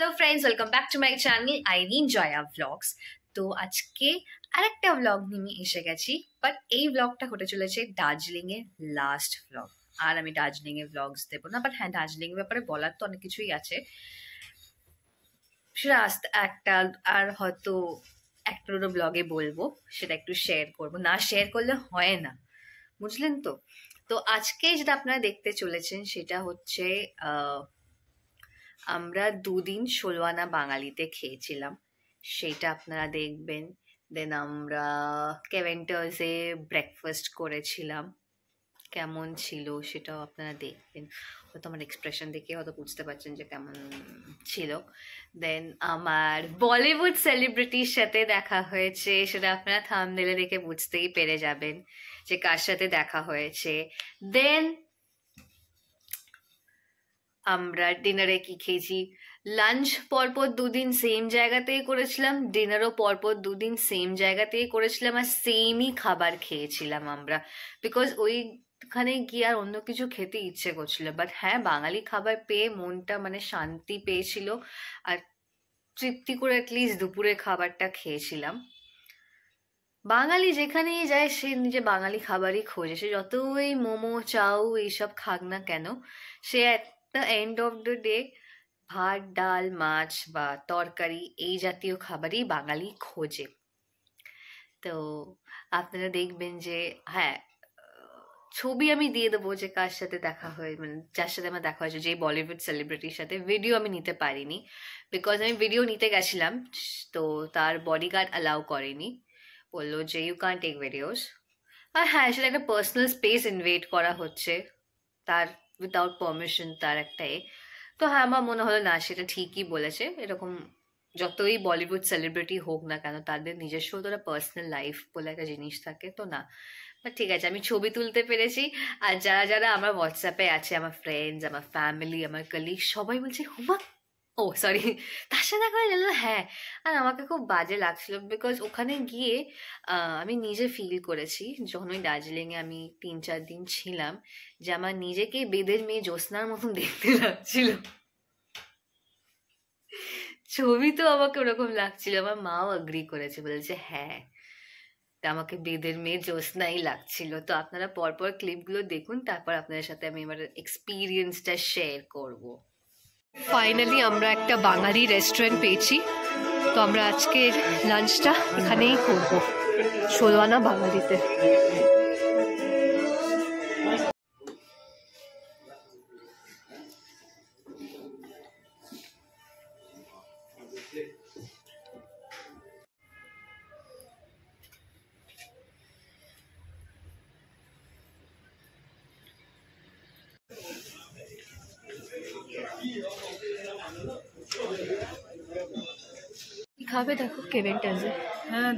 Hello friends, welcome back to my channel Irin Joya vlogs. তো আজকে আরেকটা ব্লগ নিয়ে এসে গেছি, বাট এই ব্লগটা হতে চলেছে দার্জিলিং এর লাস্ট ব্লগ। আর আমি দার্জিলিং এর ব্লগস দেবো না, বাট হ্যাঁ, দার্জিলিং এর ব্যাপারে বলার তো অনেক কিছুই আছে, সেটা একটা আর হয়তো একটা দুটো ব্লগে বলবো, সেটা একটু শেয়ার করবো, না শেয়ার করলে হয় না, বুঝলেন তো। তো আজকে যেটা আপনারা দেখতে চলেছেন সেটা হচ্ছে আমরা দুদিন ষোলোয়ানা বাঙালিতে খেয়েছিলাম, সেটা আপনারা দেখবেন। দেন আমরা কেভেন্টার্সে ব্রেকফাস্ট করেছিলাম, কেমন ছিল সেটাও আপনারা দেখবেন। হয়তো আমার এক্সপ্রেশন দেখে হয়তো বুঝতে পারছেন যে কেমন ছিল। দেন আমার বলিউড সেলিব্রিটির সাথে দেখা হয়েছে, সেটা আপনারা থাম্বনেলে দেখে বুঝতেই পেরে যাবেন যে কার সাথে দেখা হয়েছে। দেন আমরা ডিনারে কি খেয়েছি, লাঞ্চ পরপর দুদিন সেম জায়গাতেই করেছিলাম, ডিনারও পরপর দুদিন সেম জায়গাতেই করেছিলাম, আর সেমই খাবার খেয়েছিলাম আমরা, বিকজ ওইখানে গিয়ে আর অন্য কিছু খেতে ইচ্ছে করছিল। বাট হ্যাঁ, বাঙালি খাবার পেয়ে মনটা মানে শান্তি পেয়েছিল, আর তৃপ্তি করে অ্যাটলিস্ট দুপুরে খাবারটা খেয়েছিলাম। বাঙালি যেখানেই যায় সে নিজে বাঙালি খাবারই খোঁজে, সে যতই মোমো চাউ এইসব খাক না কেন, সে the end of the day ভাত ডাল মাছ বা তরকারি এই জাতীয় খাবারই বাঙালি খোঁজে। তো আপনারা দেখবেন যে হ্যাঁ, ছবি আমি দিয়ে দেবো যে কার সাথে দেখা হয়, মানে যার সাথে আমার দেখা হয়েছে, যে বলিউড সেলিব্রিটির সাথে। ভিডিও আমি নিতে পারিনি, বিকজ আমি ভিডিও নিতে গেছিলাম, তো তার বডিগার্ড অ্যালাউ করেনি, বললো যে ইউ ক্যান টেক ভিডিওস। আর হ্যাঁ, সেটা একটা পার্সোনাল স্পেস ইনভেট করা হচ্ছে তার উইদাউট পারমিশন, তার একটাই। তো হ্যাঁ, আমার মনে হলো না, সেটা ঠিকই বলেছে। এরকম যতই বলিউড সেলিব্রিটি হোক না কেন, তাদের নিজস্ব তো একটা পার্সোনাল লাইফ বলে একটা জিনিস থাকে, তো না। বাট ঠিক আছে, আমি ছবি তুলতে পেরেছি। আর যারা যারা আমার হোয়াটসঅ্যাপে আছে, আমার ফ্রেন্ডস, আমার ফ্যামিলি, আমার কলিগ, সবাই বলছে হুমা, ও সরি, তার সাথে দেখা গেল। হ্যাঁ, আর আমাকে খুব বাজে লাগছিল, বিকজ ওখানে গিয়ে আমি নিজে ফিল করেছি, যখন ওই দার্জিলিংয়ে আমি 3-4 দিন ছিলাম, যে আমার নিজেকে বেদের মেয়ে জ্যোৎস্নার মতন দেখতে লাগছিল। ছবি তো আমাকে ওরকম লাগছিল, আমার মাও এগ্রি করেছে, বলেছে হ্যাঁ, আমাকে বেদের মেয়ে জ্যোৎস্নাই লাগছিল। তো আপনারা পরপর ক্লিপগুলো দেখুন, তারপর আপনাদের সাথে আমি আমার এক্সপিরিয়েন্সটা শেয়ার করব। ফাইনালি আমরা একটা বাঙালি রেস্টুরেন্ট পেয়েছি, তো আমরা আজকে লাঞ্চটা এখানেই করবো, ষোলোয়ানা বাঙালিতে। খাবে দেখো কেভেন্টার্সে। হ্যাঁ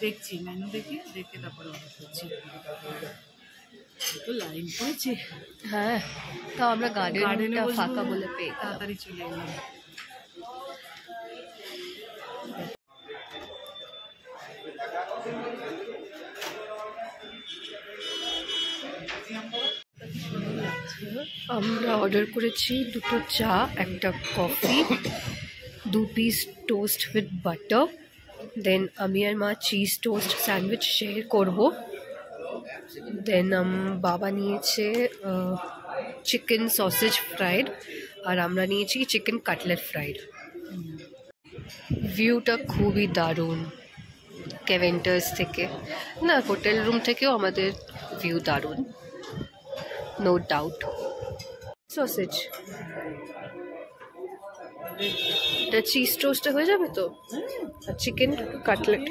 দেখছি মেনু দেখে তারপরে অর্ডার করছি। তো লাইন পড়েছে। হ্যাঁ, তাও আমরা গার্ডেনটা ফাঁকা বলে পেয়ে তাড়াতাড়ি চলে এলাম। আমরা অর্ডার করেছি দুটো চা, একটা coffee, 2 piece toast with butter. Then আমি আর মা চিজ টোস্ট স্যান্ডউইচ শেয়ার করব। দেন বাবা নিয়েছে চিকেন সসেজ ফ্রাইড, আর আমরা নিয়েছি চিকেন কাটলেট ফ্রাইড। ভিউটা খুবই দারুণ কেভেন্টার্স থেকে, না হোটেল রুম থেকেও আমাদের ভিউ দারুণ, নো ডাউট। সসেজ এটা চিজ টোস্টে হয়ে যাবে তো, আর চিকেন কাটলেট।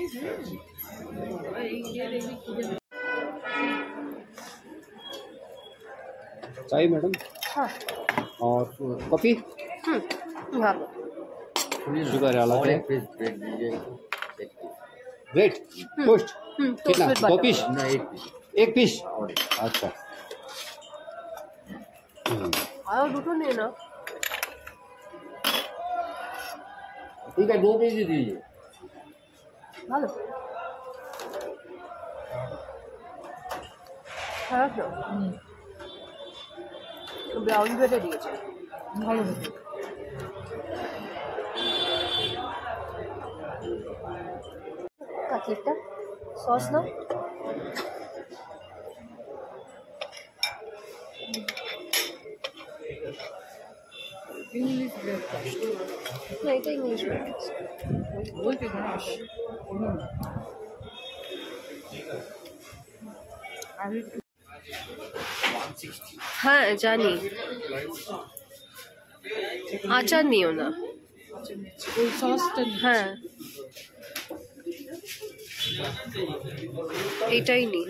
चाहिए मैडम? हाँ। और कॉफी? ভালো। शुगर अलग है। ब्रेड टोस्ट कितना? 2 पीस? एक पीस। अच्छा, আরো দুটো নিয়ে না। ठीक है, 2 पीस ही दीजिए। ভালো, খারাপ না। ব্রাউন ব্রেডে দিয়েছে, ভালো। চকলেটটা, সস নাও। ইংলিশ ব্রেকফাস্ট না, এটা ইংলিশ ব্রেকফাস্ট। বলতে কোনো হ্যাঁ জানি, আচার নিও না। ওই সসটা হ্যাঁ এটাই নি,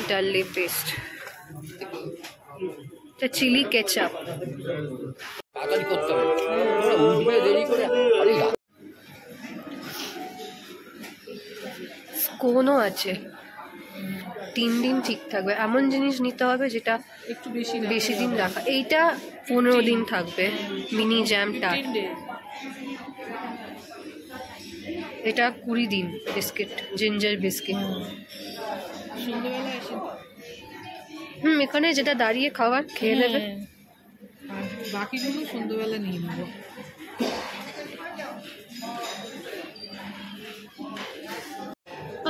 ডাললি পেস্ট, এটা চিলি কেচাপ। তাড়াতাড়ি করতে হবে, উঠবে দেরি করে। আরে স্কোনও আছে, 3 দিন ঠিক থাকবে এমন জিনিস নিতে হবে যেটা একটু বেশি বেশি দিন রাখা। এইটা 15 দিন থাকবে, মিনি জ্যাম টার্ট। এটা 20 দিন বিস্কিট, জিঞ্জার বিস্কিট। সন্ধ্যেবেলা এসে এখানে যেটা দাঁড়িয়ে খাবার খেয়ে নেবে। আর বাকিগুলো সন্ধ্যেবেলা নিয়ে নেবো।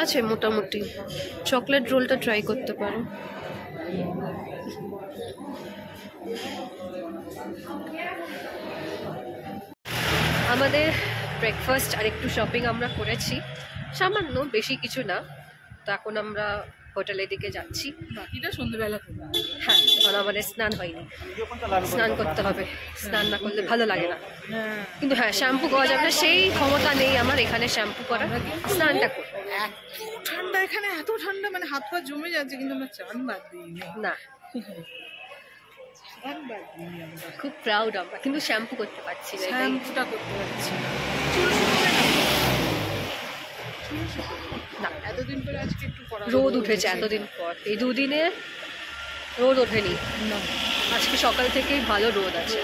আছে মোটামুটি, চকলেট রোলটা ট্রাই করতে পারো। আমাদের ব্রেকফাস্ট আর একটু শপিং আমরা করেছি, সামান্য, বেশি কিছু না। তো এখন আমরা হোটেলের দিকে যাচ্ছি। বাকিটা সন্ধ্যেবেলা করবো। হ্যাঁ, কারণ আমাদের স্নান হয়নি, স্নান করতে হবে, স্নান না করলে ভালো লাগে না। হ্যাঁ, কিন্তু হ্যাঁ, শ্যাম্পু করা যাবে না, সেই ক্ষমতা নেই আমার এখানে শ্যাম্পু করার, স্নানটা করবো এত ঠান্ডা এখানে, এত ঠান্ডা, মানে হাত পা জমে যাচ্ছে, কিন্তু আমরা চান বাদ দিইনি। না। চান বাদ দিইনি আমরা। খুব প্রাউড আমরা, কিন্তু শ্যাম্পু করতে পারছি না, এটাই। শ্যাম্পুটা করতে পারছি না। না, এতদিন পরে আজকে একটু করা রোদ উঠেছে এতদিন পর, এই দুদিনে রোদ ওঠেনি, না। আজকে সকাল থেকেই ভালো রোদ আছে।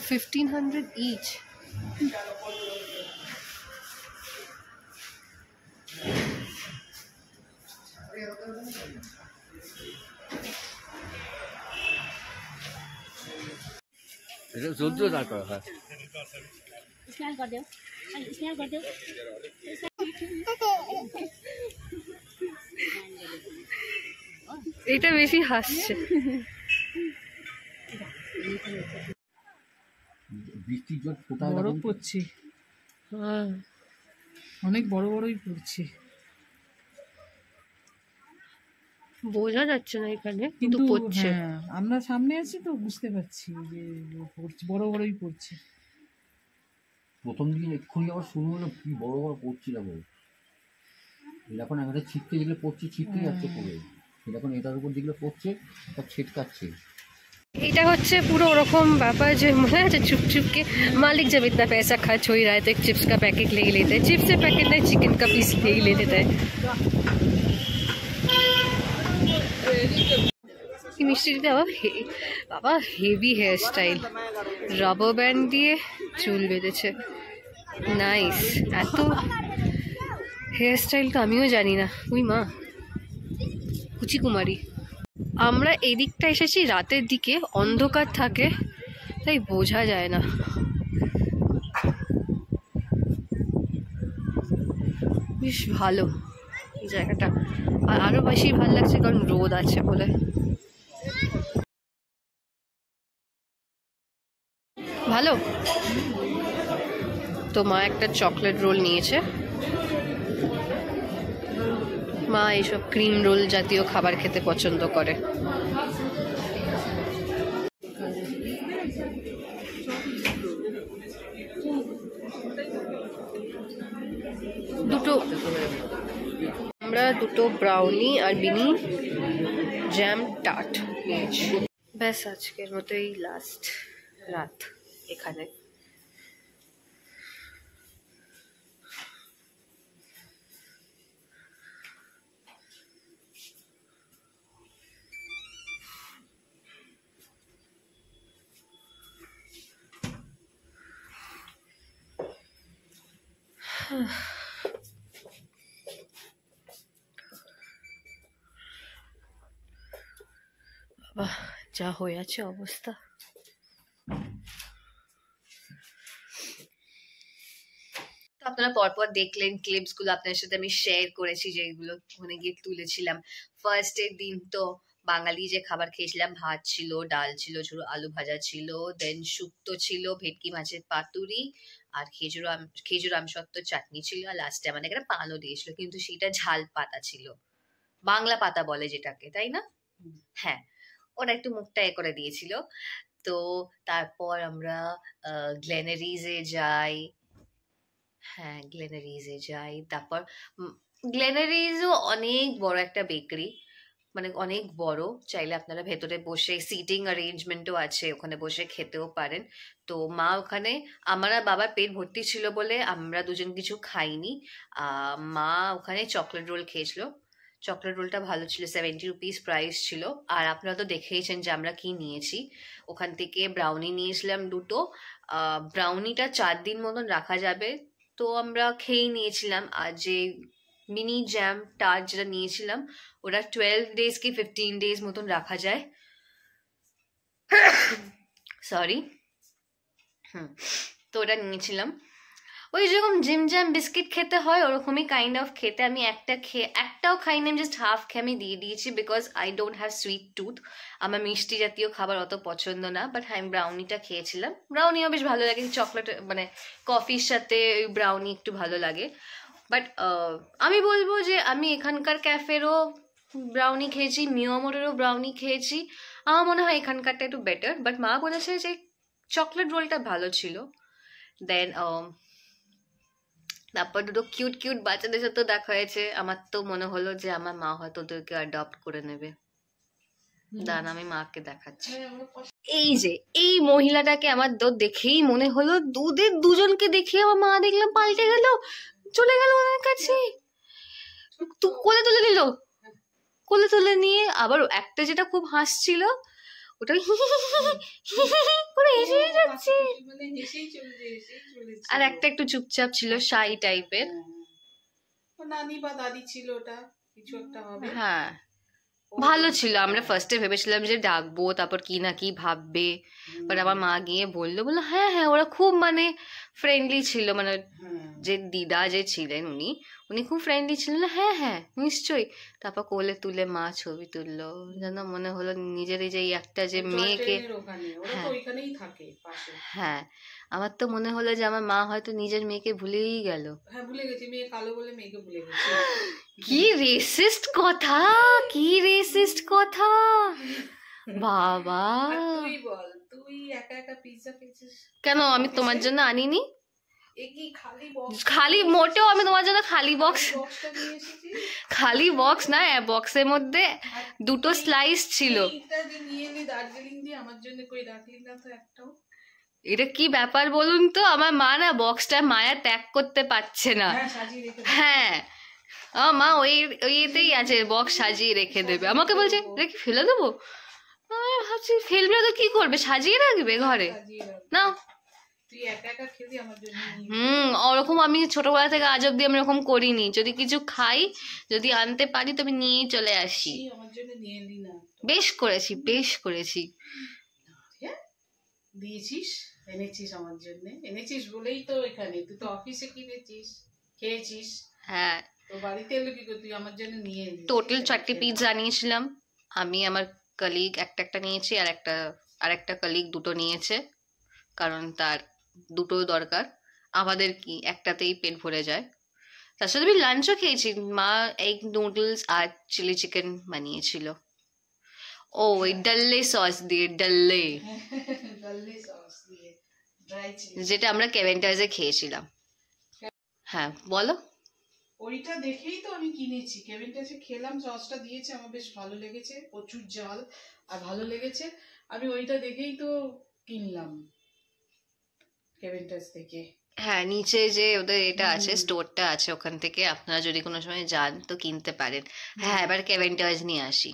$1,500 each. এটা যন্ত্র দাঁড় করা হয়। स्नैल कर दो, स्नैल कर दो। এটা বেশি হাসছে। বৃষ্টির জল ফোটা বরফ পড়ছে, হ্যাঁ, অনেক বড় বড়ই পড়ছে, বোঝা যাচ্ছে না এখানে, কিন্তু পড়ছে। হ্যাঁ, আমরা সামনে আছি তো বুঝতে পারছি যে পড়ছে, বড় বড়ই পড়ছে। প্রথম দিন এক্ষুনি আবার শুরু হলো, কি বড় বড় পড়ছে দেখো। এখন আমাদের ছিটকে যেগুলো পড়ছে, ছিটকে যাচ্ছে পড়ে। এখন এটার উপর যেগুলো পড়ছে তা ছিটকাচ্ছে। এটা হচ্ছে পুরো ওরকম ব্যাপার যে মনে আছে चुप चुप के मालिक जब इतना पैसा खर्च हो ही रहा है तो एक चिप्स का पैकेट ले ही लेते हैं, चिप्स से पैकेट नहीं चिकन का पीस ले ही ले लेता है। কি মিষ্টি দিতে বাবা, heavy hairstyle, rubber band দিয়ে চুল বেঁধেছে, নাইস। এত হেয়ার স্টাইল তো আমিও জানি না, উই মা, কুচি কুমারী। আমরা এদিকটা এসেছি রাতের দিকে, অন্ধকার থাকে তাই বোঝা যায় না। বেশ ভালো জায়গাটা, আর আরো বেশি ভালো লাগছে কারণ রোদ আছে বলে। ভালো। তো মা একটা চকলেট রোল নিয়েছে, মা এইসব ক্রিম রোল জাতীয় খাবার খেতে পছন্দ করে। আমরা দুটো ব্রাউনি আর মিনি জ্যাম টার্ট নিয়েছি। ব্যাস আজকের মতো এই লাস্ট রাত এখানে। বাবা যা হয়ে আছে অবস্থা। তো আপনারা পরপর দেখলেন ক্লিপস গুলো, আপনাদের সাথে আমি শেয়ার করেছি যেগুলো ওখানে গিয়ে তুলেছিলাম। ফার্স্ট এর দিন তো বাঙালি যে খাবার খেয়েছিলাম, ভাত ছিল, ডাল ছিল, ঝুড়ো আলু ভাজা ছিল, দেন শুক্তো ছিল, ভেটকি মাছের পাতুরি, আর খেজুর আমসত্ত্ব চাটনি ছিল, আর লাস্টে আমাদের একটা পানও দিয়েছিল, কিন্তু সেটা ঝাল পাতা ছিল, বাংলা পাতা বলে যেটাকে, তাই না? হ্যাঁ, ওরা একটু মুখটা এ করে দিয়েছিল। তো তারপর আমরা গ্লেনারিজে যাই। হ্যাঁ, গ্লেনারিজে যাই। তারপর গ্লেনারিজও অনেক বড় একটা বেকারি, মানে অনেক বড়। চাইলে আপনারা ভেতরে বসে, সিটিং অ্যারেঞ্জমেন্টও আছে, ওখানে বসে খেতেও পারেন। তো মা ওখানে, আমার আর বাবার পেট ভর্তি ছিল বলে আমরা দুজন কিছু খাইনি। মা ওখানে চকলেট রোল খেয়েছিল। চকলেট রোলটা ভালো ছিল, 70 রুপিস প্রাইস ছিল। আর আপনারা তো দেখেইছেন যে আমরা কি নিয়েছি। ওখান থেকে ব্রাউনি নিয়েছিলাম 2টো। ব্রাউনিটা 4 দিন মতন রাখা যাবে, তো আমরা খেয়ে নিয়েছিলাম। আর যে মিনি জ্যাম টার্ট যেটা নিয়েছিলাম, ওটা 12 ডেজ কি 15 ডেজ মতন রাখা যায়। সরি। তো ওটা নিয়েছিলাম। ওই যেরকম জিম জ্যাম বিস্কিট খেতে হয় ওরকমই কাইন্ড অফ খেতে। আমি একটাও খাইনি, আমি জাস্ট হাফ খেয়ে আমি দিয়ে দিয়েছি, because I don't have sweet tooth. আমার মিষ্টি জাতীয় খাবার অত পছন্দ না। বাট হ্যাঁ, আমি ব্রাউনিটা খেয়েছিলাম। ব্রাউনিও বেশ ভালো লাগে, চকলেট মানে কফির সাথে ওই ব্রাউনি একটু ভালো লাগে। বাট আমি বলবো যে আমি এখানকার ক্যাফেরও ব্রাউনি খেয়েছি, মিয়ামোরেরও ব্রাউনি খেয়েছি, আমার মনে হয় এখানকারটা একটু বেটার। বাট মা বলেছে যে চকলেট রোলটা ভালো ছিল। দেন তারপর 2টো কিউট কিউট বাচ্চাদের সাথে দেখা হয়েছে। আমার তো মনে হলো যে আমার মা হয়তো ওদেরকে অ্যাডপ্ট করে নেবে। দাঁড়ান, আমি মাকে দেখাচ্ছি। এই যে এই মহিলাটাকে আমার তো দেখেই মনে হলো, দুজনকে দেখে আমার মা দেখলাম পাল্টে গেল, চলে গেল ওনার কাছে, কোলে তুলে নিল। কোলে তুলে নিয়ে আবার একটা যেটা খুব হাসছিল, ওটা করে হেসেই যাচ্ছে। আর একটা একটু চুপচাপ ছিল, শাই টাইপের। নানি বা দাদি ছিল, ওটা কিছু একটা হবে। হ্যাঁ, ভালো ছিল। আমরা ফার্স্টে ভেবেছিলাম যে ডাকবো, তারপর কি না কি ভাববে। বাট আমার মা গিয়ে বললো হ্যাঁ হ্যাঁ, ওরা খুব মানে ফ্রেন্ডলি ছিল। মানে যে দিদা যে ছিলেন উনি খুব ফ্রেন্ডলি ছিলেন। হ্যাঁ হ্যাঁ নিশ্চয়ই। তারপর কোলে তুলে মা ছবি তুললো, যেন মনে হলো নিজের এই যে একটা যে মেয়েকে। হ্যাঁ, আমার তো মনে হলো যে আমার মা হয়তো নিজের মেয়েকে ভুলেই গেল। হ্যাঁ, ভুলে গেছি, মেয়ে কালো বলে মেয়েকে ভুলে গেছি। কি রেসিস্ট কথা, কি রেসিস্ট কথা বাবা। তুই বল, তুই একা একা পিৎজা খেয়েছিস কেন? আমি তোমার জন্য আনিনি। খালি মোটেও আমি তোমার জন্য খালি বক্স না, বক্সের মধ্যে 2টো স্লাইস ছিল। এটা কি ব্যাপার বলুন তো? আমার মা না বক্সটা মায়া ত্যাগ করতে পারছে না। হ্যাঁ, আমার মা ওই এতেই আছে, বক্স সাজিয়ে রেখে দেবে। আমাকে বলছে কি ফেলে দেবো? ভাবছি ফেলবে তো কি করবে, সাজিয়ে রাখবে ঘরে না। ওরকম আমি ছোটবেলা থেকে আজ অব্দি আমি ওরকম করিনি। যদি কিছু খাই, যদি আনতে পারি তবে নিয়েই চলে আসি। বেশ করেছি। দিয়েছিস, এনেছিস আমার জন্য, এনেছিস বলেই তো এখানে। তুই তো অফিসে কিনেছিস, খেয়েছিস। হ্যাঁ, তো বাড়িতে এলো কি করে? তুই আমার জন্য নিয়ে এলি। টোটাল 4টে পিৎজা নিয়েছিলাম আমি। আমার কলিগ একটা নিয়েছি, আর একটা কলিগ 2টো নিয়েছে, কারণ তার 2টো দরকার। আমাদের কি একটাতেই পেট ভরে যায়। তার সাথে আমি লাঞ্চও খেয়েছি। মা এগ নুডলস আর চিলি চিকেন বানিয়েছিল। ও ওই ডাল্লে সস দিয়ে, ডাল্লে সস দিয়ে, ড্রাই চিলি, যেটা আমরা কেভেন্টার্সে খেয়েছিলাম। হ্যাঁ বলো। ওইটা দেখেই তো আমি কিনেছি। কেভেন্টাসে খেলাম, সসটা দিয়েছে, আমার বেশ ভালো লেগেছে, প্রচুর ঝাল আর ভালো লেগেছে। আমি ওইটা দেখেই তো কিনলাম কেভেন্টাস থেকে। হ্যাঁ, নিচে যে ওদের এটা আছে, স্টোরটা আছে, ওখান থেকে আপনারা যদি কোনো সময় যান তো কিনতে পারেন। হ্যাঁ, এবার কেভেন্টার্স নিয়ে আসি।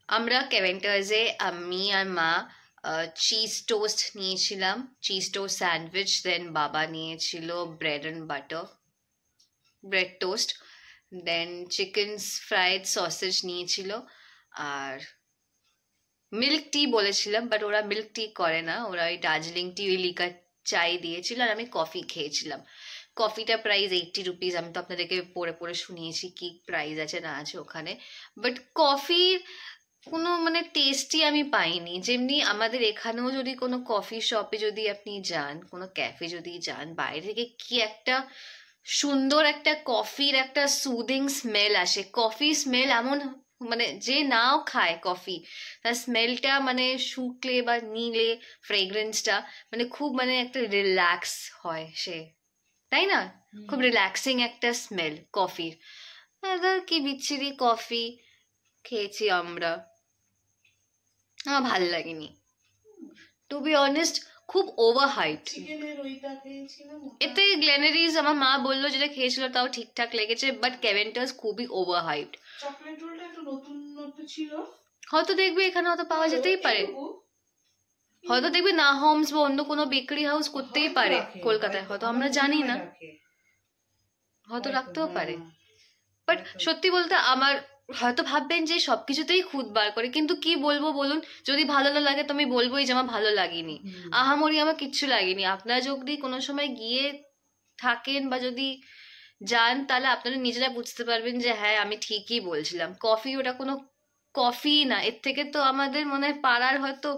আমরা কেভেন্টার্সে আমি আর মা চিজ টোস্ট নিয়েছিলাম, চিজ টোস্ট স্যান্ডউইচ। দেন বাবা নিয়েছিল bread and butter. Bread toast, then chicken fried sausage নিয়েছিল, আর মিল্ক টি বলেছিলাম, বাট ওরা মিল্ক টি করে না, ওরা ওই দার্জিলিং টি ওই লিকার চাই দিয়েছিল, আর আমি কফি খেয়েছিলাম। কফিটা প্রাইস 80 রুপিস। আমি তো আপনাদেরকে পড়ে পড়ে শুনিয়েছি কি প্রাইস আছে না আছে ওখানে, বাট কফির কোনো মানে টেস্টই আমি পাইনি। যেমনি আমাদের এখানেও যদি কোনো কফি শপে যদি আপনি যান, কোনো ক্যাফে যদি যান, বাইরে থেকে কি একটা সুন্দর একটা কফির একটা সুদিং স্মেল আসে। কফি স্মেল এমন, মানে যে নাও খায় কফি, তার স্মেলটা মানে শুকলে বা নিলে ফ্রেগ্রেন্সটা মানে খুব মানে একটা রিল্যাক্স হয় সে, তাই না? খুব রিল্যাক্সিং একটা স্মেল কফির। কি বিচ্ছিরি কফি খেয়েছি আমরা, আমার ভাল লাগেনি টু বি অনেস্ট, খুব ওভার হাইট। চিকেনের ওইটা খেয়েছিলাম, এতে গ্লেনারিজ আমার মা বললো যেটা খেয়েছিল তাও ঠিকঠাক লেগেছে, বাট কেভেন্টার্স খুবই ওভার হাইট। চকলেট রোলটা একটু নতুনত্ব ছিল, হয়তো দেখবে এখানে হয়তো পাওয়া যেতেই পারে, এটুকু। হয়তো দেখবে না হোমস বা অন্য কোনো বেকারি হাউস করতেই পারে কলকাতায়, হয়তো আমরা জানি না, হয়তো রাখতেও পারে। বাট সত্যি বলতে আমার, হয়তো ভাববেন যে সবকিছুতেই খুঁত বার করে, কিন্তু কি বলবো বলুন, যদি ভালো না লাগে তো আমি বলবোই যে আমার ভালো লাগেনি, আহামরি আমার কিচ্ছু লাগেনি। আপনারা যদি কোনো সময় গিয়ে থাকেন বা যদি যান, তাহলে আপনারা নিজেরা বুঝতে পারবেন যে হ্যাঁ আমি ঠিকই বলছিলাম। কফি ওটা কোনো কফি না, এর থেকে তো আমাদের মনে হয় পাড়ার হয়তো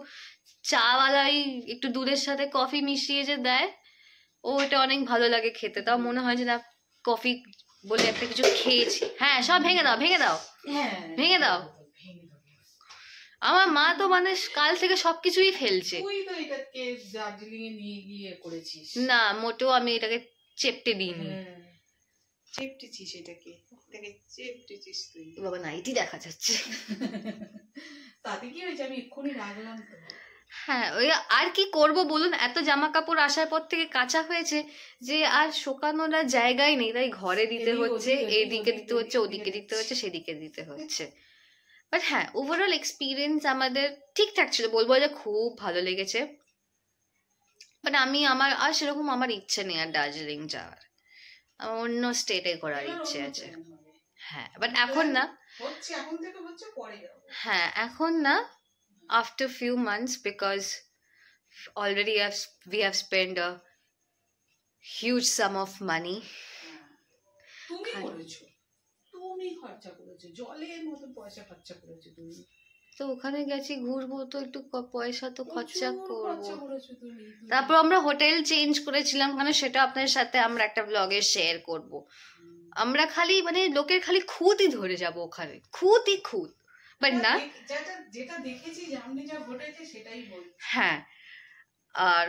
চাওয়ালাই একটু দুধের সাথে কফি মিশিয়ে যে দেয়, ও এটা অনেক ভালো লাগে খেতে। তাও মনে হয় যে না, কফি বলে একটা কিছু খেয়েছি। হ্যাঁ, সব ভেঙে দাও, ভেঙে দাও, ভেঙে দাও। আমার মা তো মানে কাল থেকে সবকিছুই ফেলছে। তুই তো এটাকে দার্জিলিং এ নিয়ে গিয়ে করেছিস। না, মোটেও আমি এটাকে চেপটে দিইনি। চেপটেছিস এটাকে, চেপটেছিস তুই। বাবা নাইটি দেখা যাচ্ছে। তাতে কি হয়েছে, আমি এক্ষুনি রাখলাম তো। হ্যাঁ, ওই আর কি করব বলুন, এত জামা কাপড় আসার পর থেকে কাঁচা হয়েছে যে আর শোকানোর আর জায়গাই নেই, তাই ঘরে দিতে হচ্ছে, এদিকে দিতে হচ্ছে, ওদিকে দিতে হচ্ছে, সেদিকে দিতে হচ্ছে। বাট হ্যাঁ, ওভারঅল এক্সপিরিয়েন্স আমাদের ঠিকঠাক ছিল, বলবো যে খুব ভালো লেগেছে। বাট আমার আর সেরকম আমার ইচ্ছে নেই আর দার্জিলিং যাওয়ার, আমার অন্য স্টেটে ঘোরার ইচ্ছে আছে। হ্যাঁ, বাট এখন না, হচ্ছে এখন থেকে হচ্ছে, পরে যাবো। হ্যাঁ এখন না, after few months, because already we have spent a huge sum of money. তুমি করেছো, তুমি খরচা করেছো, জলের মতো পয়সা খরচা করেছো তুমি। তো ওখানে গেছি ঘুরবো, তো একটু পয়সা তো খরচা করবো। করেছো তুমি। তারপর আমরা হোটেল চেঞ্জ করেছিলাম, মানে সেটা আপনাদের সাথে আমরা একটা ব্লগে শেয়ার করব। আমরা খালি মানে লোকের খালি খুঁতই ধরে যাব ওখানে, খুঁতই খুঁত, বাট না, যেটা দেখেছি সামনে যা ঘটেছে সেটাই বল। হ্যাঁ, আর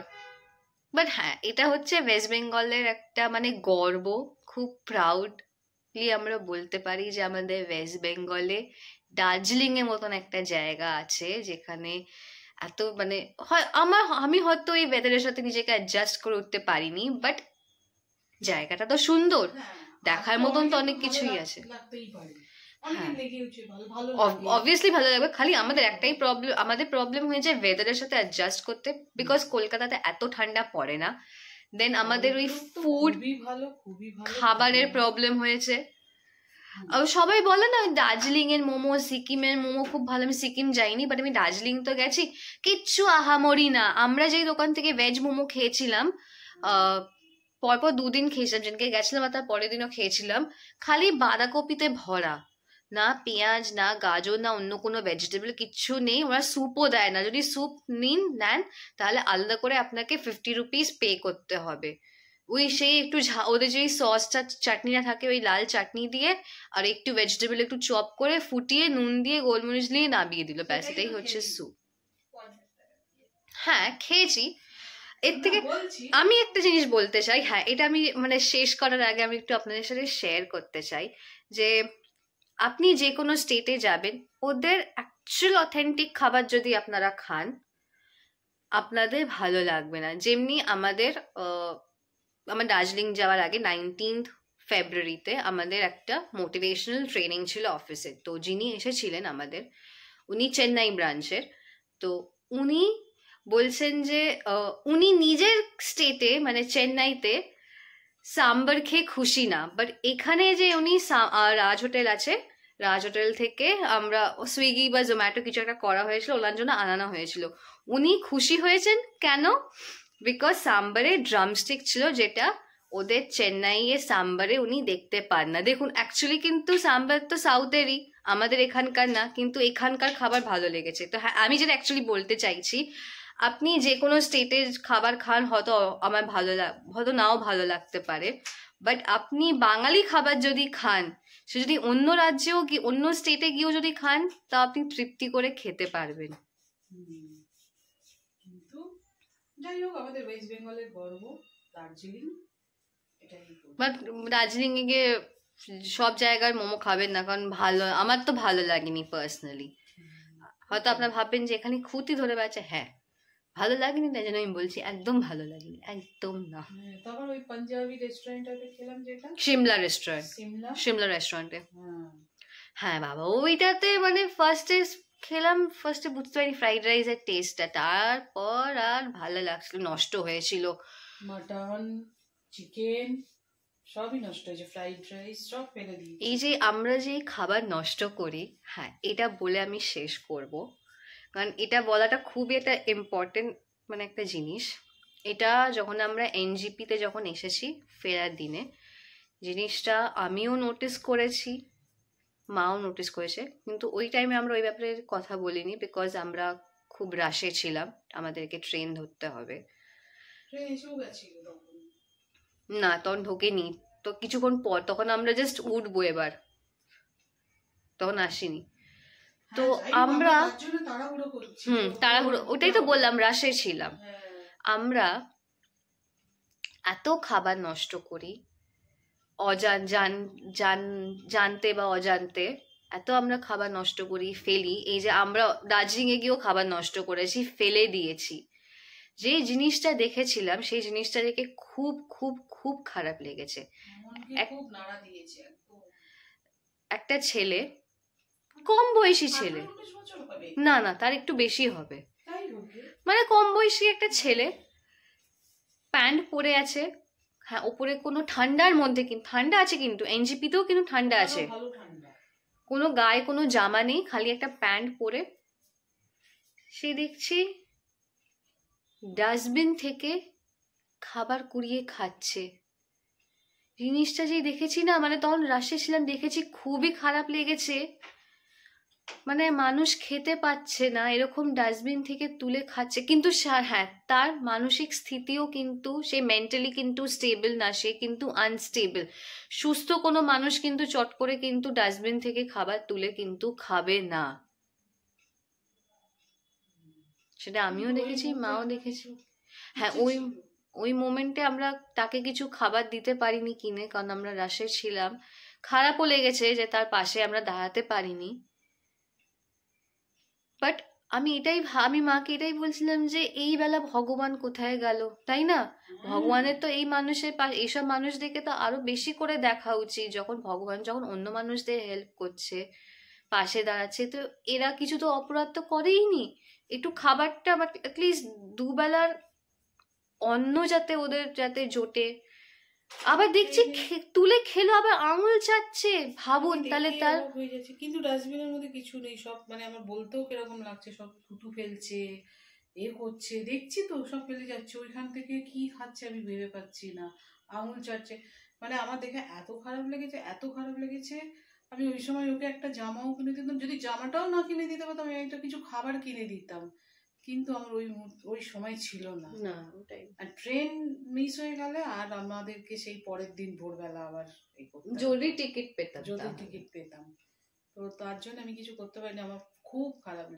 বাট হ্যাঁ, এটা হচ্ছে ওয়েস্ট বেঙ্গলের একটা মানে গর্ব, খুব প্রাউডলি আমরা বলতে পারি যে আমাদের ওয়েস্ট বেঙ্গলে দার্জিলিং এর মতন একটা জায়গা আছে যেখানে এত মানে হয় আমি হয়তো এই ওয়েদারের সাথে নিজেকে অ্যাডজাস্ট করে উঠতে পারিনি, বাট জায়গাটা তো সুন্দর, দেখার মতন তো অনেক কিছুই আছে। অবভিয়াসলি ভালো লাগবে, খালি আমাদের একটাই প্রবলেম, আমাদের প্রবলেম হয়ে যায় ওয়েদারের সাথে অ্যাডজাস্ট করতে, বিকজ কলকাতাতে এত ঠান্ডা পড়ে না। দেন আমাদের ওই ফুড খাবারের প্রবলেম হয়েছে। সবাই বলে না দার্জিলিং এর মোমো, সিকিমের মোমো খুব ভালো। আমি সিকিম যাইনি, বাট আমি দার্জিলিং তো গেছি, কিচ্ছু আহামরি না। আমরা যেই দোকান থেকে ভেজ মোমো খেয়েছিলাম, পরপর 2 দিন খেয়েছিলাম, যেদিনকে গেছিলাম আর তার পরের দিনও খেয়েছিলাম, খালি বাঁধাকপিতে ভরা, না পেঁয়াজ, না গাজর, না অন্য কোনো ভেজিটেবল, কিচ্ছু নেই। ওরা স্যুপও দেয় না, যদি স্যুপ নেন তাহলে আলাদা করে আপনাকে 50 রুপিস পে করতে হবে। ওই সেই একটু ওদের যে সসটা চাটনিটা থাকে, ওই লাল চাটনি দিয়ে আর একটু ভেজিটেবল একটু চপ করে ফুটিয়ে নুন দিয়ে গোলমরিচ দিয়ে নামিয়ে দিল, ব্যাস, এটাই হচ্ছে স্যুপ। হ্যাঁ খেয়েছি। এর থেকে আমি একটা জিনিস বলতে চাই, হ্যাঁ এটা আমি মানে শেষ করার আগে আমি একটু আপনাদের সাথে শেয়ার করতে চাই যে আপনি যে কোনো স্টেটে যাবেন, ওদের অ্যাকচুয়াল অথেন্টিক খাবার যদি আপনারা খান, আপনাদের ভালো লাগবে না। যেমনি আমার দার্জিলিং যাওয়ার আগে 19th ফেব্রুয়ারিতে আমাদের একটা মোটিভেশনাল ট্রেনিং ছিল অফিসে। তো যিনি এসেছিলেন আমাদের, উনি চেন্নাই ব্রাঞ্চের। তো উনি বলছেন যে উনি নিজের স্টেটে মানে চেন্নাইতে সাম্বার খেয়ে খুশি না, বাট এখানে যে উনি রাজ হোটেল আছে, রাজ হোটেল থেকে আমরা সুইগি বা জোম্যাটো কিছু একটা করা হয়েছিল, ওনার জন্য আনানো হয়েছিল। উনি খুশি হয়েছেন কেন? বিকজ সাম্বারে ড্রামস্টিক ছিল, যেটা ওদের চেন্নাইয়ে সাম্বারে উনি দেখতে পান না। দেখুন অ্যাকচুয়ালি কিন্তু সাম্বার তো সাউথেরই, আমাদের এখানকার না, কিন্তু এখানকার খাবার ভালো লেগেছে। তো হ্যাঁ, আমি যেটা অ্যাকচুয়ালি বলতে চাইছি, আপনি যে কোনো স্টেটের খাবার খান, হয়তো আমার হয়তো নাও ভালো লাগতে পারে, বাট আপনি বাঙালি খাবার যদি খান, সে যদি অন্য রাজ্যেও অন্য স্টেটে গিয়েও যদি খান, তা আপনি তৃপ্তি করে খেতে পারবেন। কিন্তু যাই হোক, আমাদের ওয়েস্ট বেঙ্গলের গর্ব দার্জিলিং, এটাই বলবো। বাট দার্জিলিং এ গিয়ে সব জায়গার মোমো খাবেন না, কারণ আমার তো ভালো লাগেনি পার্সোনালি। হয়তো আপনারা ভাববেন যে এখানে খুঁতি ধরে বেড়াচ্ছে, হ্যাঁ ভালো লাগেনি, তাই জন্য আমি বলছি একদম ভালো লাগেনি, একদম না। তারপর ওই পাঞ্জাবি রেস্টুরেন্টটাতে খেলাম, যেটা সিমলা রেস্টুরেন্ট, সিমলা রেস্টুরেন্টে, হ্যাঁ বাবা ওইটাতে মানে ফার্স্টে বুঝতে পারি ফ্রাইড রাইসের টেস্টটা, তারপর আর ভালো লাগছিল, নষ্ট হয়েছিল। মাটন, চিকেন সবই নষ্ট হয়েছে, ফ্রাইড রাইস সব ফেলে দিয়েছি। এই যে আমরা যে খাবার নষ্ট করি, হ্যাঁ এটা বলে আমি শেষ করব, কারণ এটা বলাটা খুবই একটা ইম্পর্টেন্ট মানে একটা জিনিস। এটা যখন আমরা এনজিপিতে যখন এসেছি ফেরার দিনে, জিনিসটা আমিও নোটিস করেছি, মাও নোটিস করেছে, কিন্তু ওই টাইমে আমরা ওই ব্যাপারে কথা বলিনি, বিকজ আমরা খুব রাশে ছিলাম, আমাদেরকে ট্রেন ধরতে হবে। না তখন ঢোকেনি, তো কিছুক্ষণ পর, তখন আমরা জাস্ট উঠবো এবার, তখন আসিনি। তো আমরা তাড়াহুড়ো, ওটাই তো বললাম, রাশে ছিলাম। আমরা এত খাবার নষ্ট করি, জানতে বা অজান্তে এত আমরা খাবার নষ্ট করি, ফেলি। এই যে আমরা দার্জিলিং এ গিয়েও খাবার নষ্ট করেছি, ফেলে দিয়েছি। যে জিনিসটা দেখেছিলাম সেই জিনিসটা দেখে খুব খুব খুব খারাপ লেগেছে। একটা ছেলে, কম বয়সী ছেলে, না না তার একটু বেশি হবে, মানে কম বয়সী একটা ছেলে, প্যান্ট পরে আছে, হ্যাঁ ওপরে কোনো ঠান্ডার মধ্যে, কিন্তু ঠান্ডা আছে, কিন্তু এনজিপিতেও কিন্তু ঠান্ডা আছে, কোনো গায়ে কোনো জামা নেই, খালি একটা প্যান্ট পরে সে দেখছি ডাস্টবিন থেকে খাবার কুড়িয়ে খাচ্ছে। জিনিসটা যে দেখেছি না, মানে তখন রাশে ছিলাম, দেখেছি খুবই খারাপ লেগেছে। মানে মানুষ খেতে পাচ্ছে না, এরকম ডাস্টবিন থেকে তুলে খাচ্ছে, কিন্তু হ্যাঁ তার মানসিক স্থিতিও কিন্তু, সে মেন্টালি কিন্তু স্টেবল না, সে কিন্তু আনস্টেবল। সুস্থ কোনো মানুষ কিন্তু চট করে কিন্তু ডাস্টবিন থেকে খাবার তুলে কিন্তু খাবে না, সেটা আমিও দেখেছি, মাও দেখেছি। হ্যাঁ ওই মোমেন্টে আমরা তাকে কিছু খাবার দিতে পারিনি কিনে, কারণ আমরা রাশে ছিলাম, খারাপও লেগেছে যে তার পাশে আমরা দাঁড়াতে পারিনি। বাট আমি মাকে এটাই বলছিলাম যে এই বেলা ভগবান কোথায় গেল, তাই না? ভগবানের তো এইসব মানুষদেরকে তো আরো বেশি করে দেখা উচিত, যখন ভগবান যখন অন্য মানুষদের হেল্প করছে, পাশে দাঁড়াচ্ছে, তো এরা কিছু তো অপরাধ তো করেইনি। একটু খাবারটা অ্যাটলিস্ট দুবেলার অন্ন যাতে জোটে। আবার দেখছি তুলে খেলো, আবার আঙুল চাচ্ছে, ভাবুন তাহলে তার হয়ে যাচ্ছে। কিন্তু ডাস্টবিনের মধ্যে কিছু নেই, সব মানে আমার বলতেও কিরকম লাগছে, সব থুতু ফেলছে, করছে, দেখছি তো সব ফেলে যাচ্ছে, ওইখান থেকে কি খাচ্ছে আমি ভেবে পাচ্ছি না, আঙুল চাটছে। মানে আমার দেখে এত খারাপ লেগেছে। আমি ওই সময় ওকে একটা জামাও কিনে দিতাম, যদি জামাটাও না কিনে দিতে পারতাম, আমি একটা কিছু খাবার কিনে দিতাম, কিন্তু আমার ওই সময় ছিল না। আর ট্রেন মিস হয়ে গেলে আর আমাদেরকে সেই পরের দিন ভোরবেলা আবার জলদি টিকিট পেতাম, তো তার জন্য আমি কিছু করতে পারিনি। আমার খুব খারাপ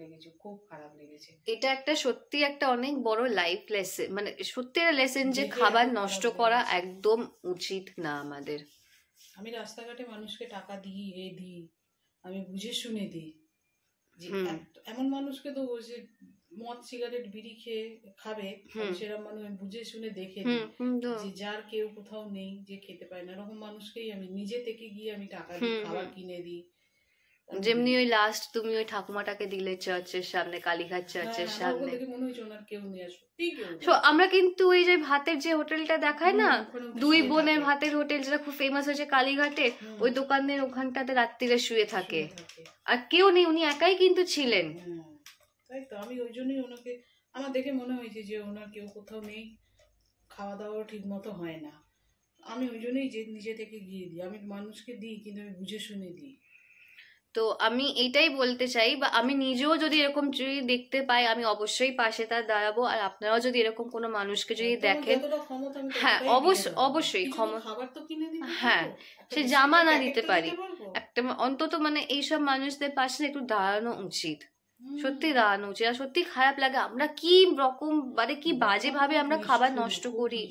লেগেছে। এটা একটা সত্যি একটা অনেক বড় লাইফ লেসন, মানে সত্যি একটা লেসন যে খাবার নষ্ট করা একদম উচিত না আমাদের। আমি রাস্তাঘাটে মানুষকে টাকা দিই, আমি বুঝে শুনে দিই, যে এমন মানুষকে তো যে মদ সিগারেট বিড়ি খেয়ে খাবে, সেরকম মানুষ আমি বুঝে শুনে দেখে দিই, যে যার কেউ কোথাও নেই, যে খেতে পায় না, এরকম মানুষকেই আমি নিজে থেকে গিয়ে আমি টাকা দিই, খাবার কিনে দিই, যেমনি ওই লাস্ট তুমি ওই ঠাকুমাটাকে দিলে চার্চের সামনে, কালীঘাট চার্চের হ্যাঁ, সামনে। দেখে মনে হয়েছে ওনার কেউ নেই, সত্যি কেউ নেই। So, আমরা কিন্তু ওই যে ভাতের যে হোটেলটা দেখায় না, ওখানে উঠে দুই শুয়ে বোনের থাকে। ভাতের হোটেল যেটা খুব ফেমাস হয়েছে কালীঘাটে, ওই দোকানের ওখানটাতে রাত্রিরে শুয়ে থাকে। আর কেউ নেই, উনি একাই কিন্তু ছিলেন। তাই তো, আমি ওই জন্যই ওনাকে, আমার দেখে মনে হয়েছে যে ওনার কেউ কোথাও নেই, খাওয়া দাওয়া ঠিক মতো হয় না। আমি ওই জন্যই যে নিজে থেকে গিয়ে দিই, আমি মানুষকে দিই কিন্তু আমি বুঝে শুনে দিই। তো আমি এইটাই বলতে চাই, বা আমি নিজেও যদি এরকম যদি দেখতে পাই, আমি অবশ্যই পাশে তার দাঁড়াবো। আর আপনারাও যদি এরকম কোনো মানুষকে যদি তোমার দেখেন, যতটা ক্ষমতা আমি হ্যাঁ, ততটাই দিয়ে দেবো। অবশ্যই কিছু ক্ষমতা, খাবার তো কিনে দিতে হ্যাঁ, পারবো, একটা সে বিস্কুটের জামা না প্যাকেট দিতে তো পারি, পারবো। একটা অন্তত মানে এইসব মানুষদের পাশে একটু দাঁড়ানো উচিত, সত্যি দাঁড়ানো উচিত। আর সত্যি খারাপ লাগে, আমরা কি রকম মানে কি বাজে ভাবে আমরা খাবার নষ্ট করি।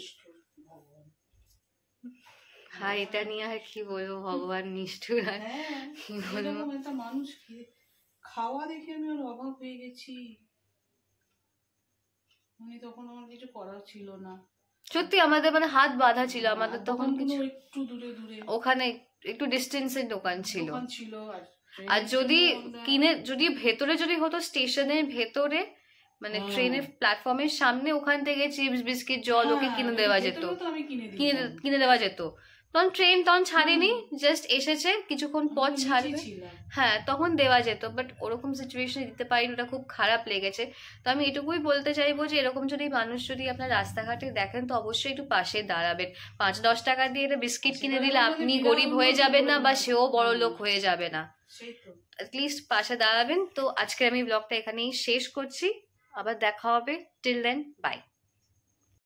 হ্যাঁ, এটা নিয়ে আর কি বলবো, ভগবান নিষ্ঠুর। আর হ্যাঁ, কি বলবো, এরকম একটা মানুষ খাওয়া দেখে আমি আর অবাক হয়ে গেছি। উনি তখন আমার কিছু করার ছিল না, সত্যি আমাদের মানে হাত বাঁধা ছিল, আমাদের তখন কিছু, একটু দূরে দূরে ওখানে একটু ডিস্টেন্সের দোকান ছিল। দোকান ছিল। আর যদি যদি ভেতরে যদি হতো, স্টেশনের ভেতরে মানে ট্রেনের প্ল্যাটফর্মের সামনে, ওখান থেকে চিপস বিস্কিট জল ওকে কিনে দেওয়া যেত, কিনে দেওয়া যেত। তখন ট্রেন তখন ছাড়েনি, জাস্ট এসেছে, কিছুক্ষণ পর ছাড়বে, হ্যাঁ, তখন দেওয়া যেত। বাট ওরকম সিচুয়েশনে দিতে পারিনি, ওটা খুব খারাপ লেগেছে। তো আমি এটুকুই বলতে চাইবো যে এরকম যদি মানুষ যদি আপনার রাস্তাঘাটে দেখেন, তো অবশ্যই একটু পাশে দাঁড়াবেন। 5-10 টাকা দিয়ে একটা বিস্কিট কিনে দিলে আপনি গরিব হয়ে যাবেন না, বা সেও বড় লোক হয়ে যাবে না, অ্যাটলিস্ট পাশে দাঁড়াবেন। তো আজকে আমি ব্লগটা এখানেই শেষ করছি, আবার দেখা হবে, টিল দেন বাই।